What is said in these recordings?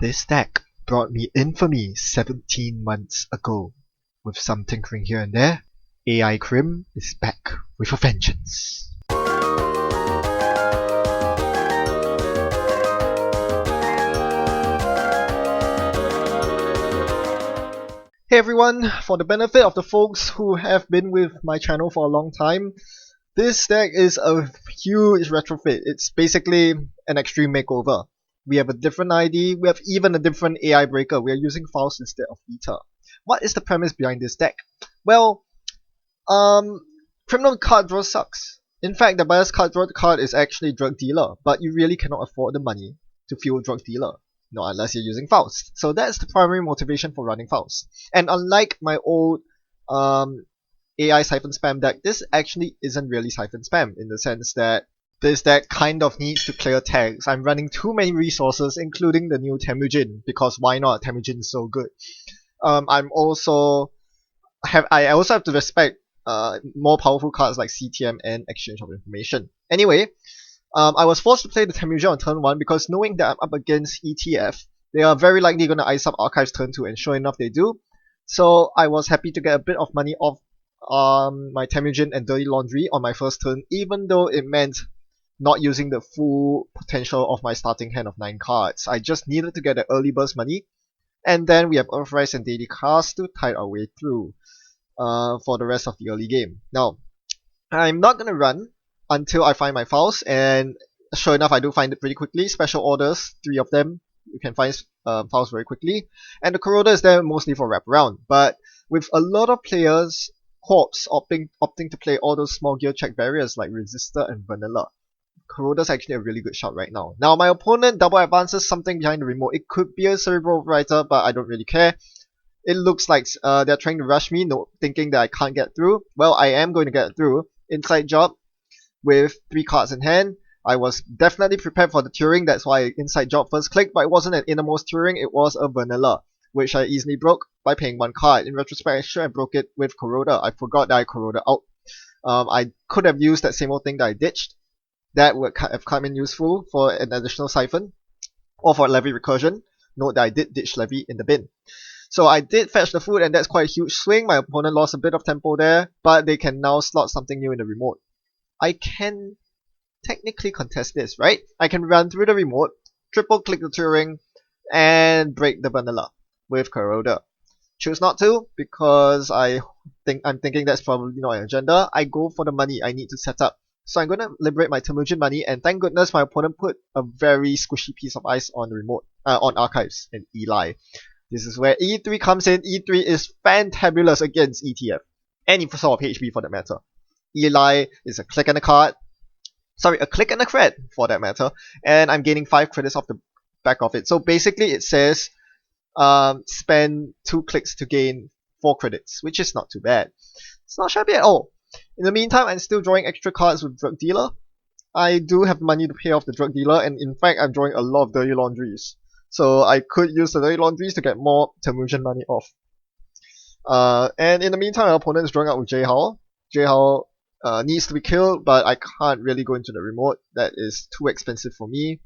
This deck brought me infamy 17 months ago. With some tinkering here and there, AI Crim is back with a vengeance. Hey everyone, for the benefit of the folks who have been with my channel for a long time, this deck is a huge retrofit. It's basically an extreme makeover. We have a different ID, we have even a different AI breaker. We are using FAUST instead of Beta. What is the premise behind this deck? Well, criminal card draw sucks. In fact, the biased card draw card is actually Drug Dealer, but you really cannot afford the money to fuel Drug Dealer. Not unless you're using FAUST. So that's the primary motivation for running FAUST. And unlike my old AI Siphon Spam deck, this actually isn't really Siphon Spam in the sense that this deck kind of needs to clear tags. I'm running too many resources, including the new Temujin, because why not? Temujin is so good. I also have to respect more powerful cards like CTM and Exchange of Information. Anyway, I was forced to play the Temujin on turn 1 because knowing that I'm up against ETF, they are very likely going to ice up Archives turn 2, and sure enough they do. So I was happy to get a bit of money off my Temujin and Dirty Laundry on my first turn, even though it meant not using the full potential of my starting hand of 9 cards. I just needed to get the early burst money, and then we have Earthrise and Daily Cast to tide our way through for the rest of the early game. Now, I'm not going to run until I find my FAUST, and sure enough I do find it pretty quickly. Special orders, 3 of them, you can find FAUST very quickly, and the Corroder is there mostly for wraparound. But with a lot of players, Corpse, opting to play all those small gear check barriers like Resistor and Vanilla, Corroder is actually a really good shot right now. Now my opponent double advances something behind the remote. It could be a Cerebral Overwriter, but I don't really care. It looks like they're trying to rush me, thinking that I can't get through. Well, I am going to get through. Inside Job with 3 cards in hand. I was definitely prepared for the Turing, that's why Inside Job first clicked, but it wasn't an Innermost Turing, it was a Vanilla, which I easily broke by paying 1 card. In retrospect, I should have broke it with Corroder. I forgot that I Corroder out. I could have used that same old thing that I ditched. That would have come in useful for an additional Siphon, or for Levy Recursion. Note that I did ditch Levy in the bin. So I did fetch the food, and that's quite a huge swing. My opponent lost a bit of tempo there, but they can now slot something new in the remote. I can technically contest this, right? I can run through the remote, triple click the Turing, and break the Vanilla with Corroder. Choose not to, because I'm thinking that's probably not an agenda. I go for the money I need to set up. So I'm going to liberate my Temujin money, and thank goodness my opponent put a very squishy piece of ice on the remote, on Archives and Eli. This is where E3 comes in. E3 is fantabulous against ETF. Any sort of HB for that matter. Eli is a click and a card. Sorry, a click and a cred for that matter. And I'm gaining 5 credits off the back of it. So basically it says spend 2 clicks to gain 4 credits, which is not too bad. It's not shabby at all. In the meantime, I'm still drawing extra cards with Drug Dealer. I do have money to pay off the Drug Dealer, and in fact I'm drawing a lot of Dirty Laundries. So I could use the Dirty Laundries to get more Temujin money off. And in the meantime, my opponent is drawing out with J-Howl. J-Howl needs to be killed, but I can't really go into the remote. That is too expensive for me.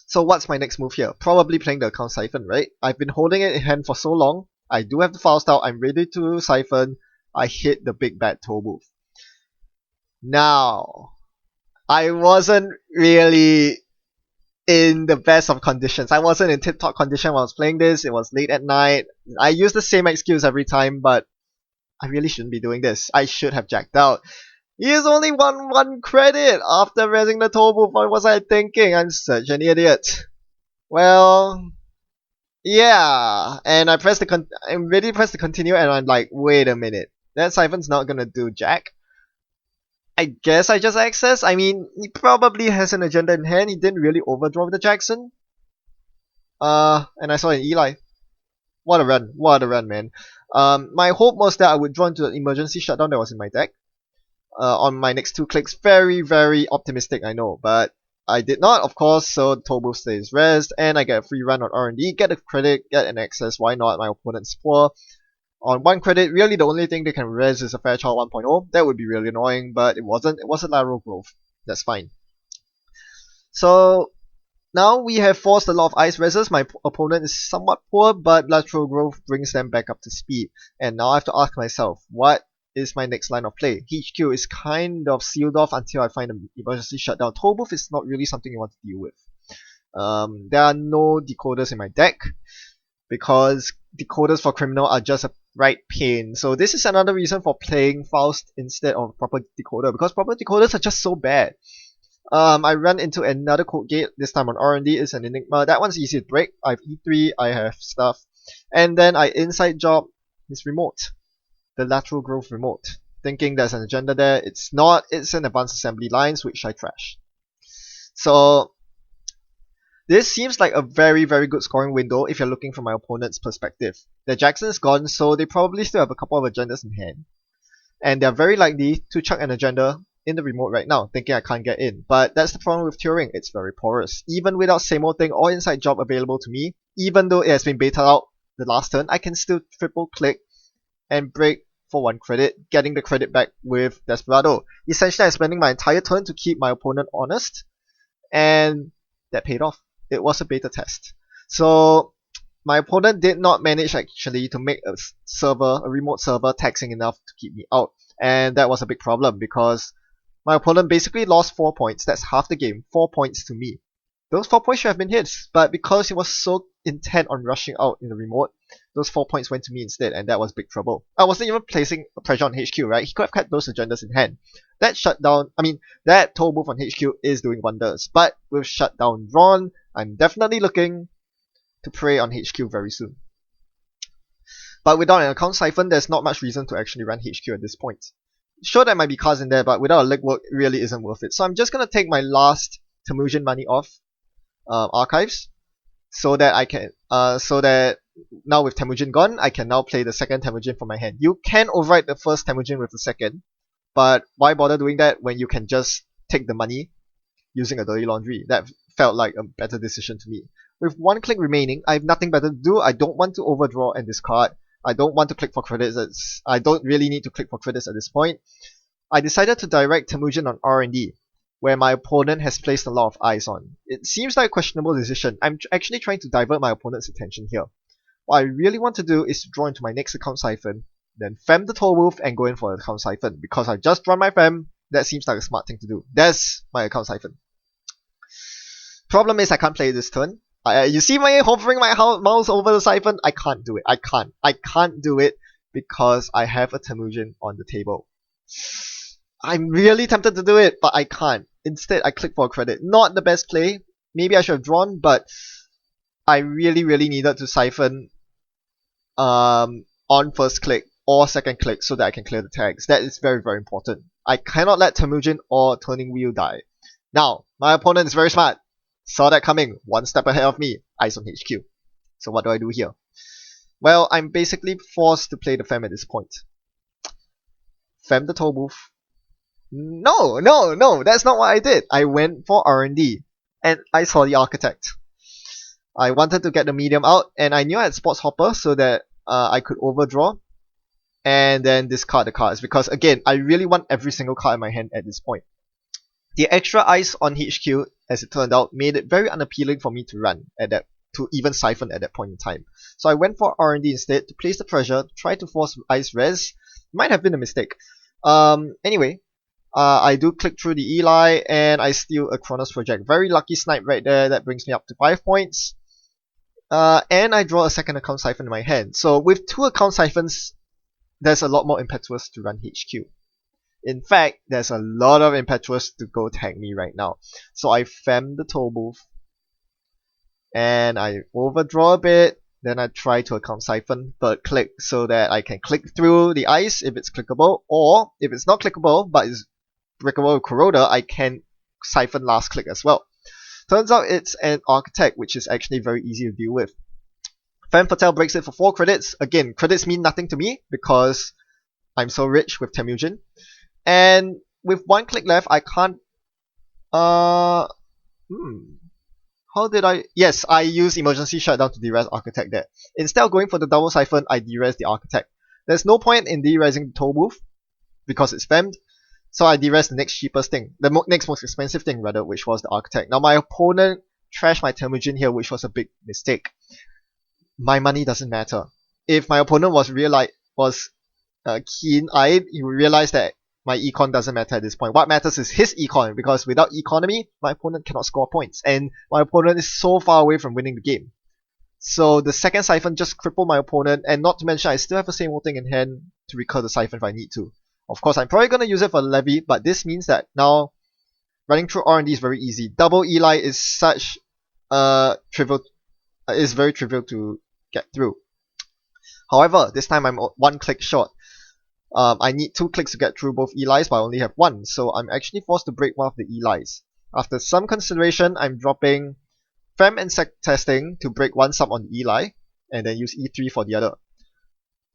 So what's my next move here? Probably playing the account Siphon, right? I've been holding it in hand for so long. I do have the FAUST out. I'm ready to Siphon. I hit the big bad toe move. Now, I wasn't really in the best of conditions. I wasn't in tip-top condition when I was playing this. It was late at night. I use the same excuse every time, but I really shouldn't be doing this. I should have jacked out. He is only 1 credit after raising the toe move. What was I thinking? I'm such an idiot. Well, yeah. And I really pressed the continue, and I'm like, wait a minute. That Siphon's not gonna do jack. I guess I just access. I mean, he probably has an agenda in hand. He didn't really overdraw with the Jackson. And I saw an Eli. What a run, man. My hope was that I would draw into the emergency shutdown that was in my deck. On my next 2 clicks. Very, very optimistic, I know. But I did not, of course, so Tobu stays rezzed, and I get a free run on R&D. Get a credit, get an access, why not? My opponent's poor. On 1 credit, really the only thing they can res is a Fairchild 1.0. That would be really annoying, but it wasn't. It was a lateral growth. That's fine. So Now we have forced a lot of ice reses. My opponent is somewhat poor, but lateral growth brings them back up to speed. And now I have to ask myself, what is my next line of play? HQ is kind of sealed off until I find an emergency shutdown. Toll booth is not really something you want to deal with. There are no decoders in my deck because decoders for criminal are just a right pain. So this is another reason for playing Faust instead of proper decoder, because proper decoders are just so bad. I run into another code gate, this time on R&D. It's an Enigma. That one's easy to break. I have E3, I have stuff. And then I inside job his remote, the lateral growth remote, thinking there's an agenda there. It's not, it's an advanced assembly lines, which I trash. So this seems like a very, very good scoring window if you're looking from my opponent's perspective. The Jackson is gone, so they probably still have a couple of agendas in hand. And they're very likely to chuck an agenda in the remote right now, thinking I can't get in. But that's the problem with Turing, it's very porous. Even without same old thing or inside job available to me, even though it has been baited out the last turn, I can still triple click and break for 1 credit, getting the credit back with Desperado. Essentially, I'm spending my entire turn to keep my opponent honest, and that paid off. It was a beta test. So my opponent did not manage actually to make a remote server taxing enough to keep me out. And that was a big problem because my opponent basically lost 4 points. That's half the game. 4 points to me. Those 4 points should have been his, but because he was so intent on rushing out in the remote, those 4 points went to me instead, and that was big trouble. I wasn't even placing pressure on HQ, right? He could have kept those agendas in hand. That shutdown, that toll booth on HQ is doing wonders, but with shutdown drawn, I'm definitely looking to prey on HQ very soon. But without an account siphon, there's not much reason to actually run HQ at this point. Sure, there might be cards in there, but without a legwork, it really isn't worth it. So I'm just gonna take my last Temujin money off archives, so that I can, so that now with Temujin gone, I can now play the second Temujin from my hand. You can overwrite the first Temujin with the second, but why bother doing that when you can just take the money using a Dirty Laundry? That felt like a better decision to me. With 1 click remaining, I have nothing better to do. I don't want to overdraw and discard. I don't want to click for credits. I don't really need to click for credits at this point. I decided to direct Temujin on R&D, where my opponent has placed a lot of eyes on. It seems like a questionable decision. I'm actually trying to divert my opponent's attention here. What I really want to do is to draw into my next account siphon, then fem the toll booth and go in for the account siphon. Because I just drawn my fem, that seems like a smart thing to do. That's my account siphon. Problem is I can't play this turn. You see me hovering my mouse over the siphon? I can't do it. I can't do it because I have a Temujin on the table. I'm really tempted to do it, but I can't. Instead, I click for a credit. Not the best play. Maybe I should have drawn, but I really needed to siphon on first click or second click so that I can clear the tags. That is very important. I cannot let Temujin or Turning Wheel die. Now, my opponent is very smart. Saw that coming, 1 step ahead of me, eyes on HQ. So what do I do here? Well, I'm basically forced to play the fem at this point. Fem the toll booth. No, that's not what I did. I went for R&D, and I saw the architect. I wanted to get the medium out, and I knew I had Sports Hopper so that I could overdraw, and then discard the cards, because again, I really want every single card in my hand at this point. The extra ice on HQ, as it turned out, made it very unappealing for me to run at that, to even siphon at that point in time. So I went for R&D instead to place the pressure, to try to force ice res. Might have been a mistake. Anyway, I do click through the Eli and I steal a Kronos project. Very lucky snipe right there. That brings me up to 5 points. And I draw a second account siphon in my hand. So with 2 account siphons, there's a lot more impetuous to run HQ. In fact, there's a lot of impetuous to go tag me right now. So I fem the toll booth, and I overdraw a bit, then I try to account siphon third click so that I can click through the ice if it's clickable, or if it's not clickable but is breakable with Corroder, I can siphon last click as well. Turns out it's an architect, which is actually very easy to deal with. Femme Fatale breaks it for 4 credits. Again, credits mean nothing to me because I'm so rich with Temujin. And with 1 click left, I can't... How did I... Yes, I use Emergency Shutdown to de-res Architect there. Instead of going for the double siphon, I de-res the Architect. There's no point in de-resing the toll booth because it's femmed. So I de-res the next cheapest thing. The next most expensive thing, rather, which was the Architect. Now my opponent trash my Temujin here, which was a big mistake, my money doesn't matter. If my opponent was keen-eyed, he would realize that my econ doesn't matter at this point. What matters is his econ, because without economy, my opponent cannot score points, and my opponent is so far away from winning the game. So the second Siphon just crippled my opponent, and not to mention I still have the same old thing in hand to recur the Siphon if I need to. Of course, I'm probably going to use it for Levy, but this means that now running through R&D is very easy. Double Eli is is very trivial to get through. However, this time I'm one click short. I need 2 clicks to get through both Elis, but I only have 1, so I'm actually forced to break one of the Elis. After some consideration, I'm dropping Fem and Sec Testing to break one sub on the Eli, and then use E3 for the other.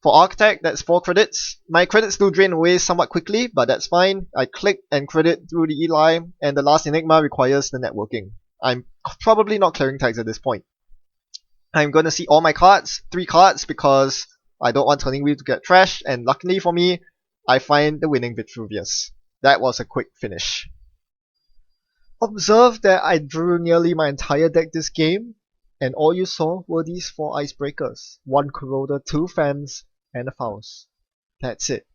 For Architect, that's 4 credits. My credits do drain away somewhat quickly, but that's fine. I click and credit through the Eli, and the last Enigma requires the networking. I'm probably not clearing tags at this point. I'm going to see all my cards, 3 cards, because I don't want Turning Wheel to get trashed, and luckily for me, I find the winning Vitruvius. That was a quick finish. Observe that I drew nearly my entire deck this game, and all you saw were these 4 icebreakers. 1 Corroder, 2 Fems, and a FAUST. That's it.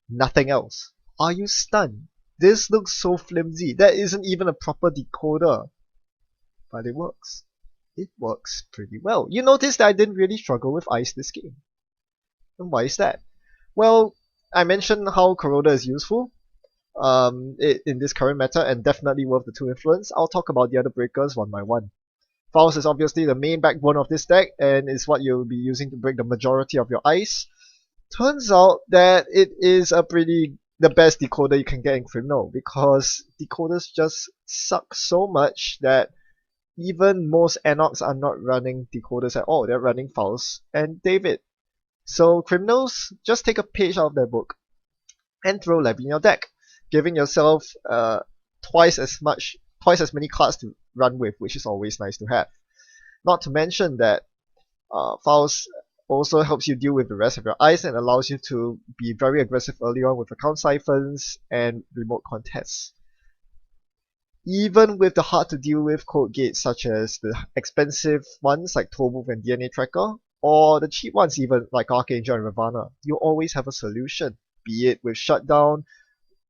Nothing else. Are you stunned? This looks so flimsy. That isn't even a proper decoder. But it works. It works pretty well. You notice that I didn't really struggle with ice this game. And why is that? Well, I mentioned how Corroder is useful in this current meta, and definitely worth the 2 influence. I'll talk about the other breakers one by one. FAUST is obviously the main backbone of this deck, and is what you'll be using to break the majority of your ice. Turns out that it is the best decoder you can get in Criminal, because decoders just suck so much that even most Enochs are not running decoders at all. They're running FAUST and David. So criminals, just take a page out of their book and throw Levy in your deck, giving yourself twice as many cards to run with, which is always nice to have. Not to mention that FAUST also helps you deal with the rest of your ice and allows you to be very aggressive early on with account siphons and remote contests. Even with the hard to deal with code gates such as the expensive ones like Tollbooth and DNA Tracker, or the cheap ones even like Archangel and Ravana, you always have a solution, be it with shutdown,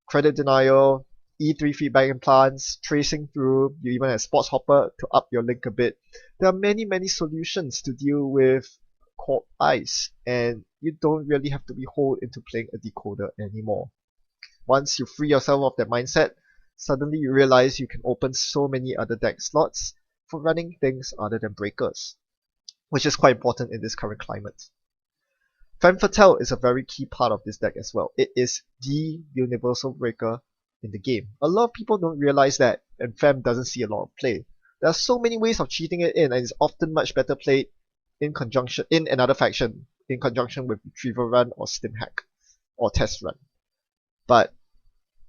credit denial, E3 feedback implants, tracing through, you even have Sports Hopper to up your link a bit. There are many solutions to deal with Corp Ice, and you don't really have to be holed into playing a decoder anymore. Once you free yourself of that mindset, suddenly you realize you can open so many other deck slots for running things other than breakers, which is quite important in this current climate. Femme Fatale is a very key part of this deck as well. It is the universal breaker in the game. A lot of people don't realize that, and Femme doesn't see a lot of play. There are so many ways of cheating it in, and it's often much better played in another faction, in conjunction with Retrieval Run or Stim Hack, or Test Run. But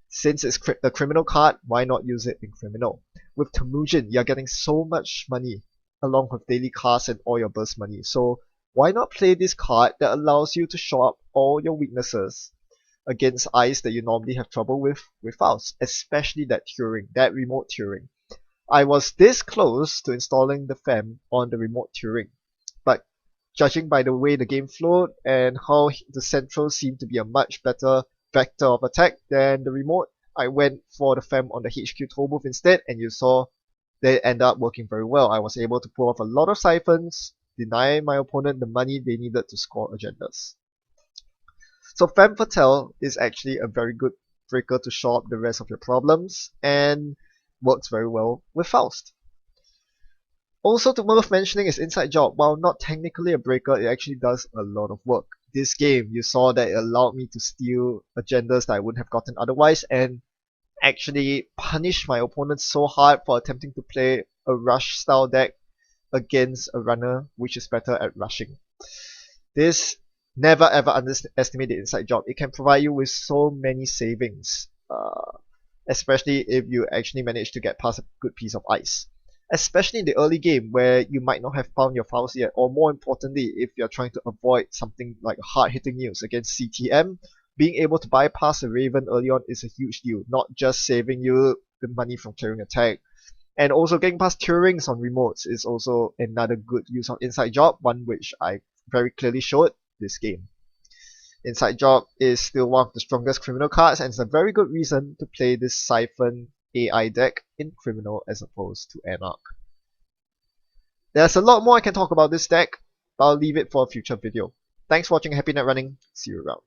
since it's a criminal card, why not use it in criminal? With Temujin, you're getting so much money along with daily casts and all your burst money. So why not play this card that allows you to show up all your weaknesses against ice that you normally have trouble with FAUST, especially that remote Turing. I was this close to installing the Fem on the remote Turing, but judging by the way the game flowed and how the central seemed to be a much better vector of attack than the remote, I went for the Fem on the HQ Tollbooth instead, and you saw they end up working very well. I was able to pull off a lot of siphons, deny my opponent the money they needed to score agendas. So Femme Fatale is actually a very good breaker to show up the rest of your problems, and works very well with FAUST. Also worth mentioning is Inside Job. While not technically a breaker, it actually does a lot of work. This game, you saw that it allowed me to steal agendas that I wouldn't have gotten otherwise, and actually punish my opponent so hard for attempting to play a rush style deck against a runner which is better at rushing. This, never ever underestimate the Inside Job. It can provide you with so many savings, especially if you actually manage to get past a good piece of ice. Especially in the early game where you might not have found your FAUST yet, or more importantly, if you're trying to avoid something like hard-hitting news against CTM, being able to bypass a Raven early on is a huge deal, not just saving you the money from clearing attack, And also getting past Turings on remotes is also another good use of Inside Job, one which I very clearly showed this game. Inside Job is still one of the strongest criminal cards, and it's a very good reason to play this Siphon AI deck in Criminal as opposed to Anarch. There's a lot more I can talk about this deck, but I'll leave it for a future video. Thanks for watching, happy net running, see you around.